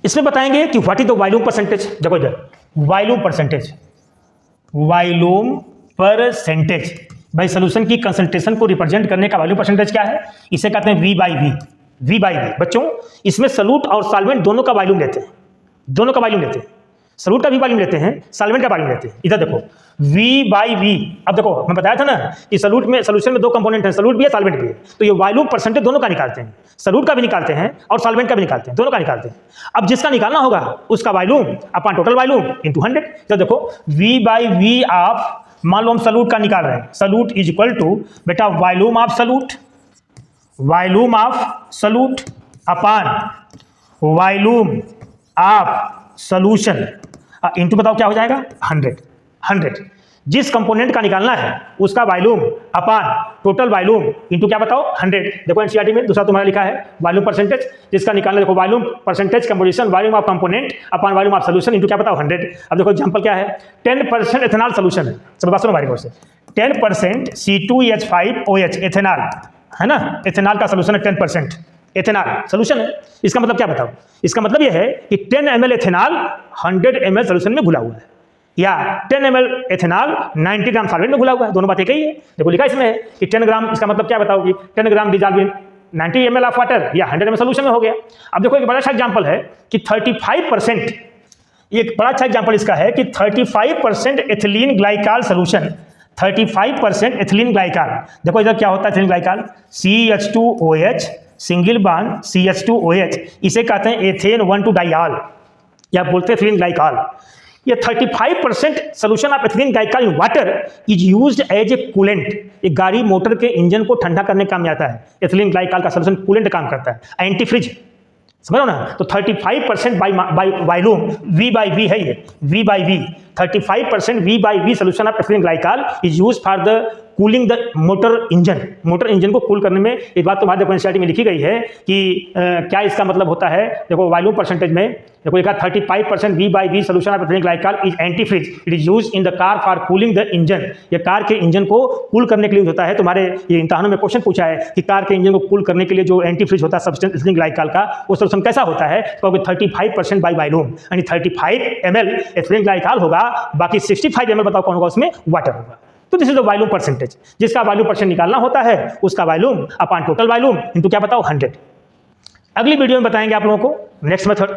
इसमें बताएंगे कि what is the volume percentage. देखो इधर वॉल्यूम परसेंटेज, वॉल्यूम परसेंटेज भाई सोल्यूशन की कंसंट्रेशन को रिप्रेजेंट करने का वॉल्यूम परसेंटेज क्या है, इसे कहते हैं V by V. V by V बच्चों, इसमें सॉल्यूट और सॉल्वेंट दोनों का वॉल्यूम लेते हैं, दोनों का वॉल्यूम लेते हैं। सॉल्यूट का भी वॉल्यूम लेते हैं, सॉल्वेंट का वॉल्यूम लेते हैं। इधर देखो V बाई वी। अब देखो मैं बताया था ना कि सॉल्यूट में सोल्यूशन में दो कंपोनेंट हैं, सॉल्यूट भी है सॉल्वेंट भी है, तो ये वॉल्यूम परसेंटेज दोनों का निकालते हैं, सॉल्यूट का भी निकालते हैं और सॉल्वेंट का भी निकालते हैं, दोनों का निकालते हैं। अब जिसका निकालना होगा उसका volume upon total volume into 100। तो देखो V बाई वी ऑफ, मान लो हम सॉल्यूट का निकाल रहे हैं, सॉल्यूट इज इक्वल टू बेटा volume of solute, volume of solute upon volume of solution into बताओ क्या हो जाएगा 100। 100 जिस कंपोनेंट का निकालना है उसका volume upon total volume into क्या बताओ 100। देखो एनसीईआरटी में दूसरा तुम्हारा लिखा है वॉल्यूम परसेंटेज, जिसका निकालना देखो volume percentage composition volume of component upon volume of solution into क्या बताओ 100। अब देखो एग्जांपल क्या है, 10% एथेनॉल सॉल्यूशन है, सब बात सुनो हमारी ओर से, 10% C2H5OH एथेनॉल है ना, एथेनॉल का सॉल्यूशन है 10% एथेनॉल सॉल्यूशन है। इसका मतलब क्या बताओ, इसका मतलब यह है कि 10 ml एथेनॉल 100 ml सॉल्यूशन में घुला हुआ है, या 10 ml एथेनॉल 90 ग्राम सॉल्वेंट में घुला हुआ है, दोनों बातें कही है। देखो लिखा इसमें है कि 10 ग्राम, इसका मतलब क्या बताओ कि 10 gram dissolve in 90 ml of water या 100 ml सॉल्यूशन में हो गया। अब देखो एक बड़ा अच्छा एग्जांपल है कि 35%, एक बड़ा अच्छा एग्जांपल इसका है कि 35% ethylene glycol solution, 35% ethylene glycol. देखो इधर क्या होता है ethylene glycol, CH2OH single bond CH2OH, इसे कहते हैं एथेन 1,2 डाइऑल या बोलते हैं एथिलीन ग्लाइकॉल। ये 35% solution of ethylene glycol in water is used as a coolant. एक गाड़ी मोटर के इंजन को ठंडा करने का काम में आता है, एथिलीन ग्लाइकॉल का सोल्यूशन कूलेंट काम करता है, एंटी फ्रिज, समझ लो ना। तो 35% by volume V by V है, ये V by V 35% V by V solution of ethylene glycol is used for the cooling the motor engine. Motor engine को कूल करने में एक बात तुम्हारे देखो एनसीईआरटी में लिखी गई है कि क्या इसका मतलब होता है। देखो वॉल्यूम परसेंटेज में देखो लिखा 35% V by V solution of ethylene glycol is anti fridge, it is used in the car for cooling the engine. ये कार के इंजन को कूल करने के लिए होता है। तुम्हारे ये इम्तिहानों में क्वेश्चन पूछा है कि कार के इंजन को कूल करने के लिए जो एंटी फ्रिज होता है सब्सटेंस एथिलीन ग्लाइकॉल का, वो सोल्यूशन कैसा होता है, क्योंकि 35% बाई वॉल्यूम यानी 35 ml एथिलीन ग्लाइकॉल होगा, बाकी 65 ml बताओ कौन होगा, उसमें वाटर होगा। तो this is the volume percentage. जिसका वॉल्यूम परसेंट निकालना होता है उसका volume upon total volume into क्या बताओ 100। अगली वीडियो में बताएंगे आप लोगों को नेक्स्ट मेथड।